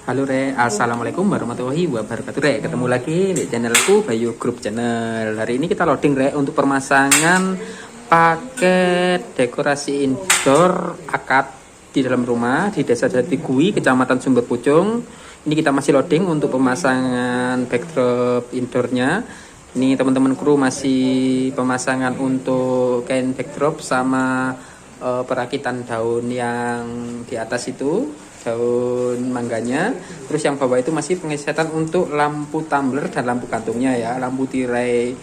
Halo Re, Assalamualaikum warahmatullahi wabarakatuh Re. Ketemu lagi di channelku Bayu Group Channel. Hari ini kita loading Re untuk pemasangan paket dekorasi indoor akad di dalam rumah di Desa Jatigui, Kecamatan Sumber Pucung. Ini kita masih loading untuk pemasangan backdrop indoornya. Ini teman-teman kru masih pemasangan untuk kain backdrop sama perakitan daun yang di atas itu, daun mangganya. Terus yang bawah itu masih pengesetan untuk lampu tumbler dan lampu kantungnya ya, lampu tirai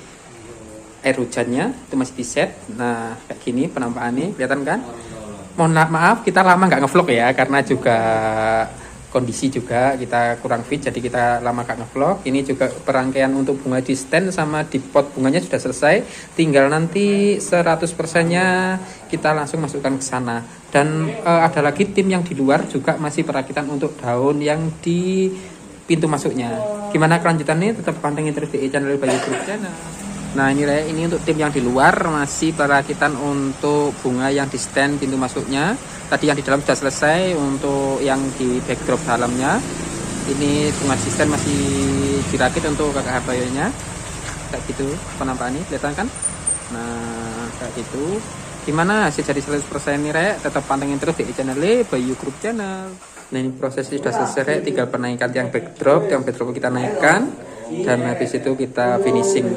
air hujannya itu masih di set. Nah kayak gini penampakannya, kelihatan kan? Mohon maaf kita lama nggak ngevlog ya, karena juga kondisi juga kita kurang fit, jadi kita lama gak ngevlog. Ini juga perangkaian untuk bunga di stand sama di pot bunganya sudah selesai, tinggal nanti 100% nya kita langsung masukkan ke sana. Dan ada lagi tim yang di luar juga masih perakitan untuk daun yang di pintu masuknya. Gimana kelanjutannya, tetap pantengin terus di channel Bayu Group Channel. Nah ini untuk tim yang di luar masih perakitan untuk bunga yang di stand pintu masuknya. Tadi yang di dalam sudah selesai, untuk yang di backdrop dalamnya ini bunga di stand masih dirakit untuk kakak hartoyonya. Kayak gitu penampakannya, kelihatan kan? Nah kayak gitu. Gimana hasil dari 100% ini Rek? Tetap pantengin terus di channel Bayu Group Channel. Nah ini prosesnya sudah selesai Rek, tinggal penaikan yang backdrop kita naikkan, dan habis itu kita finishing.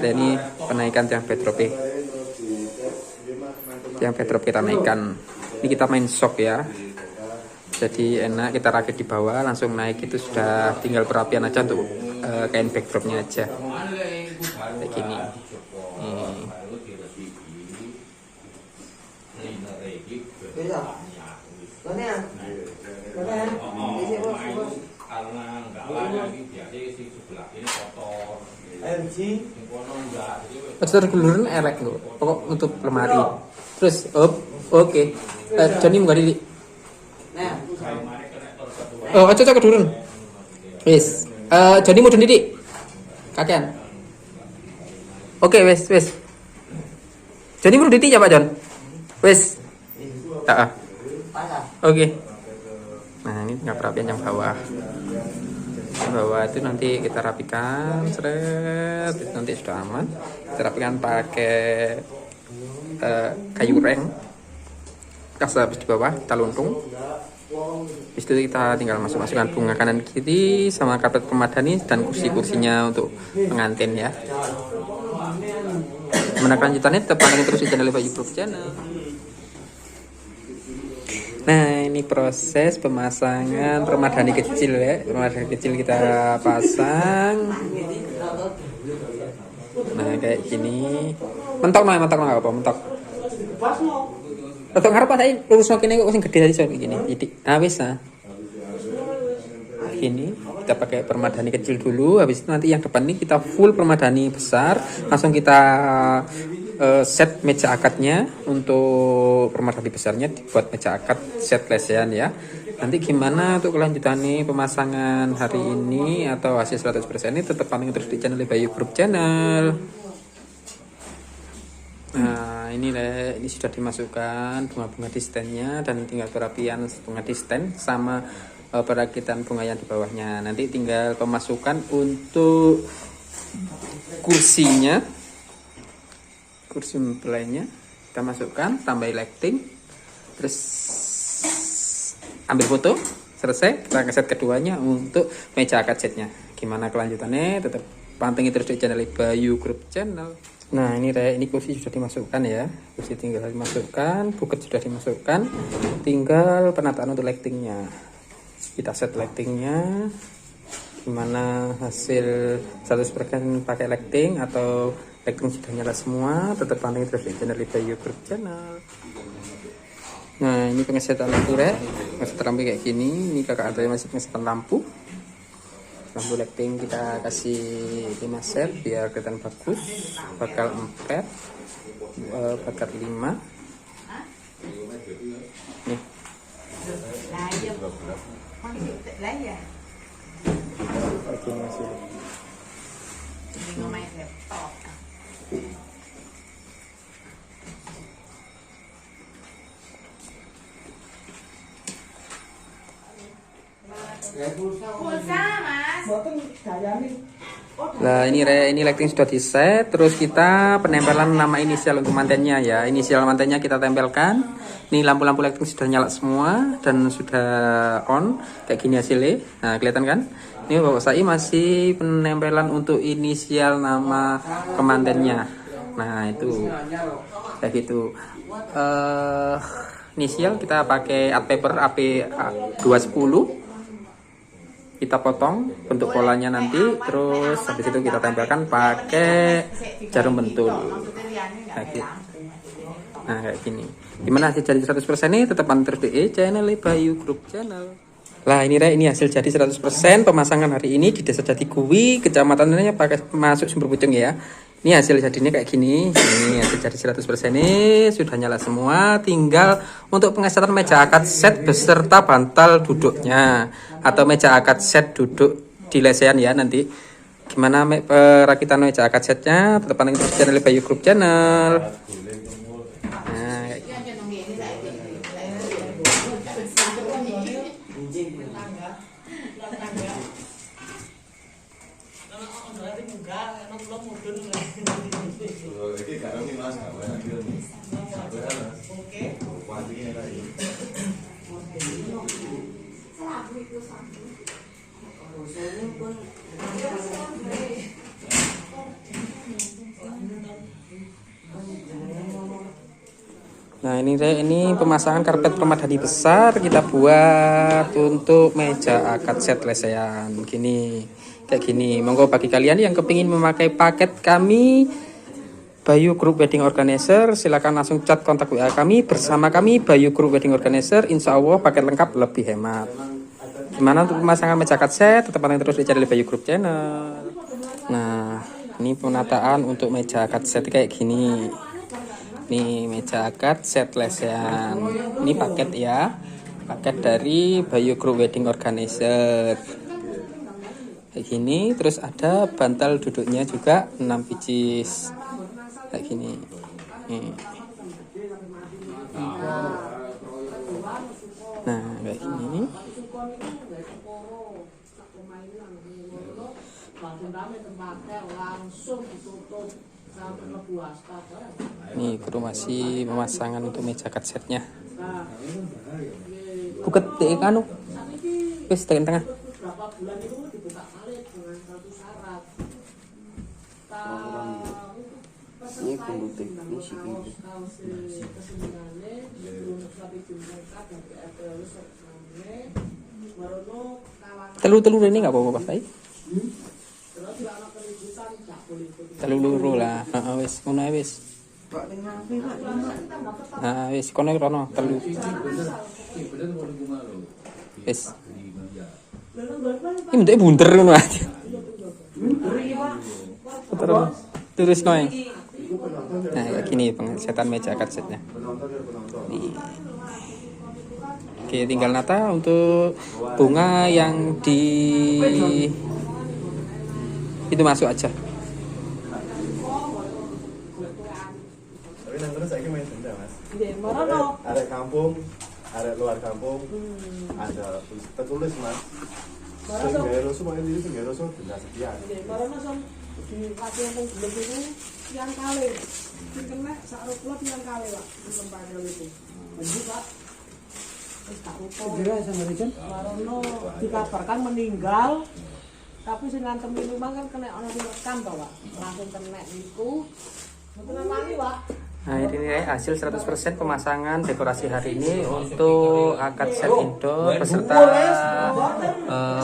Dan ini penaikan yang backdrop kita naikkan. Ini kita main shock ya, jadi enak, kita rakit di bawah langsung naik, itu sudah tinggal perapian aja untuk kain backdropnya aja kayak gini. Terguluran elek loh, pokok untuk lemari. Terus oke. Johnny munggah diri. Oh, aja kedurun. Wis. Johnny mudun diri. Kakean. Oke, wis. Johnny mudun diri ya Pak John. Wis. Heeh. Oke. Nah, ini tinggal perapian yang bawah. Bawah itu nanti kita rapikan, seret, nanti sudah aman. Kita rapikan pakai kayu reng. Habis di bawah kita luntung. Habis itu kita tinggal masukkan bunga kanan kiri sama karpet pemadani dan kursi-kursinya untuk pengantin ya. Gimana kelanjutannya, tetap pantengin terus di channel Bayu Group Channel. Nah ini proses pemasangan permadani kecil ya, permadani kecil kita pasang. Nah kayak gini. Mentok apa mentok. Mentok ngarep saya lurus kene kok sing gede tadi kayak gini. Titik. Nah wis nah. Ini kita pakai permadani kecil dulu, habis itu nanti yang depan ini kita full permadani besar, langsung kita set meja akadnya. Untuk permadani besarnya dibuat meja akad set lesehan ya. Nanti gimana untuk kelanjutannya pemasangan hari ini atau hasil 100% ini, tetap pantengin terus di channel Bayu Group Channel. Nah ini sudah dimasukkan bunga-bunga di standnya, dan tinggal perapian bunga di stand sama perakitan bunga yang di bawahnya. Nanti tinggal pemasukan untuk kursinya, kursi mempelainya kita masukkan, tambah lighting, terus ambil foto, selesai kita keset keduanya untuk meja akad setnya. Gimana kelanjutannya, tetap pantengin terus di channel Bayu Group Channel. Nah ini kursi sudah dimasukkan ya, kursi tinggal dimasukkan, buket sudah dimasukkan, tinggal penataan untuk lightingnya. Kita set lightingnya. Gimana hasil 100% pakai lighting atau lighting sudah nyala semua, tetap pantengin terus di channel Bayu Group Channel. Nah ini pengesetan lampu pengesetan lampu kayak gini. Ini kakak ada masih pengesetan lampu lighting, kita kasih 5 set biar kelihatan bagus. Bakal 4, bakal 5 nih. Ini masih Pulsa, Mas. Nah ini lighting sudah di set. Terus kita penempelan nama inisial untuk mantennya ya. Inisial mantennya kita tempelkan. Ini lampu-lampu lighting sudah nyala semua dan sudah on kayak gini hasilnya. Nah kelihatan kan? Ini Bapak Sai masih penempelan untuk inisial nama kemantennya. Nah itu kayak gitu. Inisial kita pakai art paper AP210. Kita potong bentuk polanya nanti, terus habis itu kita tempelkan pakai jarum bentul kayak gitu. Nah kayak gini. Gimana hasil jadi 100% ini? Tetap terus di channel Bayu Group Channel. Lah ini hasil jadi 100% pemasangan hari ini di Desa Jatigui, kecamatannya pakai masuk Sumber Pucung ya. Ini hasil jadinya kayak gini. Ini hasil jadi 100% ini sudah nyala semua. Tinggal untuk pengesetan meja akad set beserta bantal duduknya atau meja akad set duduk di lesehan ya nanti. Gimana perakitan meja akad setnya? Tetap pantengin terus channel Bayu Group Channel. Nah, Nah ini pemasangan karpet permadani besar kita buat untuk meja akad set lesehan gini kayak gini. Monggo bagi kalian yang kepingin memakai paket kami Bayu Group Wedding Organizer, silakan langsung chat kontak WA kami bersama kami Bayu Group Wedding Organizer. Insya Allah paket lengkap lebih hemat. Gimana untuk pemasangan meja akad set? Tetap pantengin terus di channel Bayu Group Channel. Nah ini penataan untuk meja akad set kayak gini. Nih meja akad set lesehan. Ini paket ya. Paket dari Bayu Group Wedding Organizer. Kayak gini, terus ada bantal duduknya juga 6 biji. Kayak gini. Nih. Nah, kayak gini. Nih guru masih pemasangan untuk meja akad setnya. Buket dek anu. Wis tekan tengah. Ini pembutik ini sih gitu. Telur ini nggak apa-apa Pak. Telur lah. Wis ngono ae wis. Nah wis kono rono telu. Wis. Ini bentuknya bunter ngono aja. Terus noy. Nah kayak gini pengesetan meja akad setnya. Nih. Oke tinggal nata untuk bunga yang di itu masuk aja. Tapi nang terus saya main benda mas. Marono. Ada kampung, ada luar kampung, ada tertulis mas. Senggero semua ini senggero semua benda sekian. Marono som di kasih yang belum itu yang kali. Kena sak rupiah yang kali pak di tempat itu. Begitu pak. Marono dikabarkan meninggal. Tapi sing ngantem minuman kan kena ana direkam to, Pak. Langsung kena niku. Mboten mani, Pak. Nah ini hasil 100% pemasangan dekorasi hari ini untuk akad set indoor beserta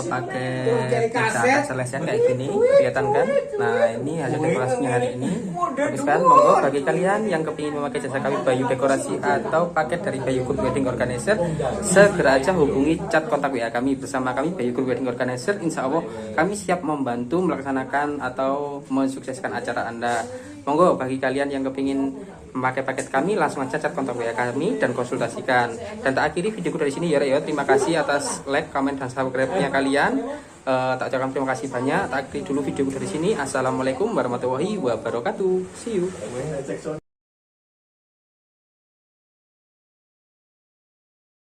pakai akad selesai kayak gini kelihatan kan. Nah ini hasil dekorasinya hari ini. Terus kan monggo bagi kalian yang kepingin memakai jasa kami Bayu dekorasi atau paket dari Bayu Group Wedding Organizer, segera aja hubungi chat kontak WA kami bersama kami Bayu Group Wedding Organizer. Insya Allah kami siap membantu melaksanakan atau mensukseskan acara Anda. Monggo bagi kalian yang kepingin memakai paket kami langsung aja chat kontak WA kami dan konsultasikan. Dan tak akhiri videoku dari sini ya. Terima kasih atas like, comment dan subscribe-nya kalian. Tak ucapkan terima kasih banyak. Tak akhiri dulu videoku dari sini. Assalamualaikum warahmatullahi wabarakatuh. See you.